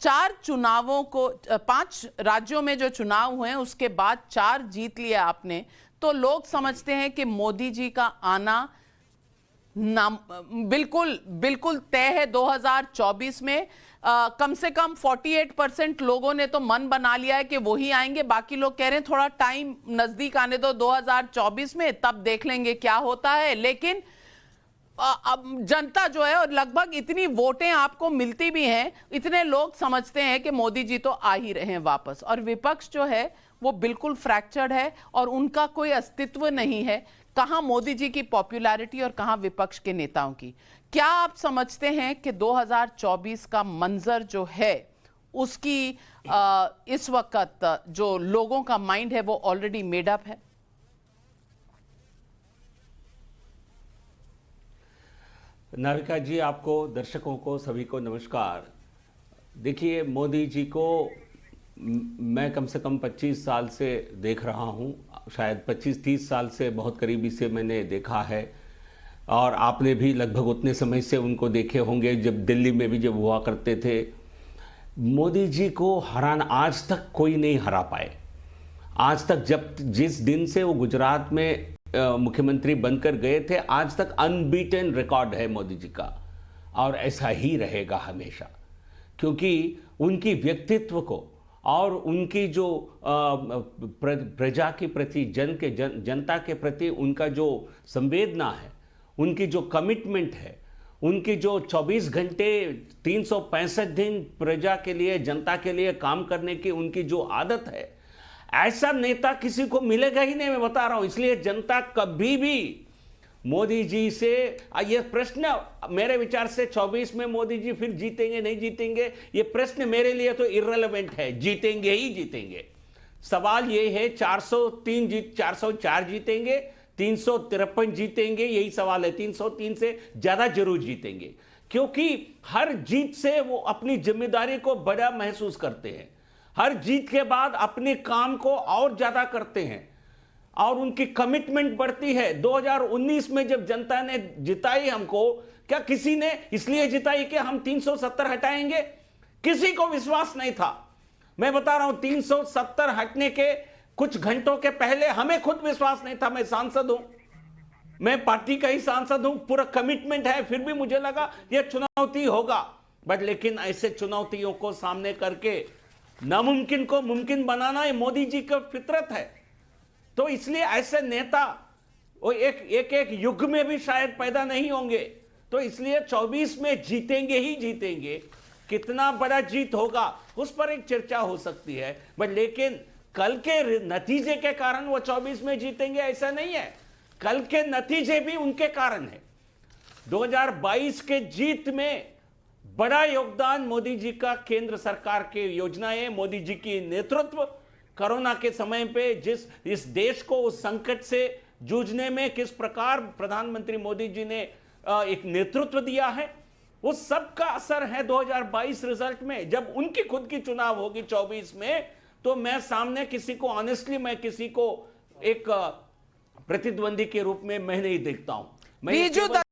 चार चुनावों को 5 राज्यों में जो चुनाव हुए हैं उसके बाद 4 जीत लिया आपने, तो लोग समझते हैं कि मोदी जी का आना नाम बिल्कुल बिल्कुल तय है 2024 में। कम से कम 48% लोगों ने तो मन बना लिया है कि वो ही आएंगे। बाकी लोग कह रहे हैं थोड़ा टाइम नजदीक आने दो 2024 में, तब देख लेंगे क्या होता है। लेकिन अब जनता जो है, और लगभग इतनी वोटें आपको मिलती भी हैं, इतने लोग समझते हैं कि मोदी जी तो आ ही रहे हैं वापस, और विपक्ष जो है वो बिल्कुल फ्रैक्चर्ड है और उनका कोई अस्तित्व नहीं है। कहां मोदी जी की पॉपुलैरिटी और कहां विपक्ष के नेताओं की। क्या आप समझते हैं कि 2024 का मंजर जो है उसकी इस वक्त जो लोगों का माइंड है वो ऑलरेडी मेड अप है? नाविका जी, आपको, दर्शकों को, सभी को नमस्कार। देखिए, मोदी जी को मैं कम से कम 25 साल से देख रहा हूं, शायद 25-30 साल से बहुत करीबी से मैंने देखा है, और आपने भी लगभग उतने समय से उनको देखे होंगे जब दिल्ली में भी जब हुआ करते थे। मोदी जी को हराना आज तक कोई नहीं हरा पाए। आज तक जिस दिन से वो गुजरात में मुख्यमंत्री बनकर गए थे, आज तक अनबीटन रिकॉर्ड है मोदी जी का, और ऐसा ही रहेगा हमेशा, क्योंकि उनकी व्यक्तित्व को और उनकी जो प्रजा के प्रति, जनता के प्रति उनका जो संवेदना है, उनकी जो कमिटमेंट है, उनकी जो 24 घंटे 365 दिन प्रजा के लिए, जनता के लिए काम करने की उनकी जो आदत है, ऐसा नेता किसी को मिलेगा ही नहीं, मैं बता रहा हूं। इसलिए जनता कभी भी मोदी जी से ये प्रश्न, मेरे विचार से 24 में मोदी जी फिर जीतेंगे नहीं जीतेंगे, ये प्रश्न मेरे लिए तो इर्रेलेवेंट है। जीतेंगे ही जीतेंगे। सवाल ये है 404 जीतेंगे, 353 जीतेंगे, यही सवाल है। 303 से ज्यादा जरूर जीतेंगे, क्योंकि हर जीत से वो अपनी जिम्मेदारी को बड़ा महसूस करते हैं। हर जीत के बाद अपने काम को और ज्यादा करते हैं और उनकी कमिटमेंट बढ़ती है। 2019 में जब जनता ने जिताई हमको, क्या किसी ने इसलिए जिताई कि हम 370 हटाएंगे? किसी को विश्वास नहीं था। मैं बता रहा हूं, 370 हटने के कुछ घंटों के पहले हमें खुद विश्वास नहीं था। मैं सांसद हूं, मैं पार्टी का ही सांसद हूं, पूरा कमिटमेंट है, फिर भी मुझे लगा यह चुनौती होगा। बट लेकिन ऐसे चुनौतियों को सामने करके नामुमकिन को मुमकिन बनाना ये मोदी जी का फितरत है। तो इसलिए ऐसे नेता वो एक युग में भी शायद पैदा नहीं होंगे। तो इसलिए 24 में जीतेंगे ही जीतेंगे। कितना बड़ा जीत होगा उस पर एक चर्चा हो सकती है, बट लेकिन कल के नतीजे के कारण वो 24 में जीतेंगे ऐसा नहीं है। कल के नतीजे भी उनके कारण है। 2022 के जीत में बड़ा योगदान मोदी जी का, केंद्र सरकार के योजनाएं, मोदी जी की नेतृत्व, कोरोना के समय पे जिस इस देश को उस संकट से जूझने में किस प्रकार प्रधानमंत्री मोदी जी ने एक नेतृत्व दिया है, वो सब का असर है 2022 रिजल्ट में। जब उनकी खुद की चुनाव होगी 24 में, तो मैं सामने किसी को, ऑनेस्टली मैं किसी को एक प्रतिद्वंदी के रूप में मैं नहीं देखता हूं। मैं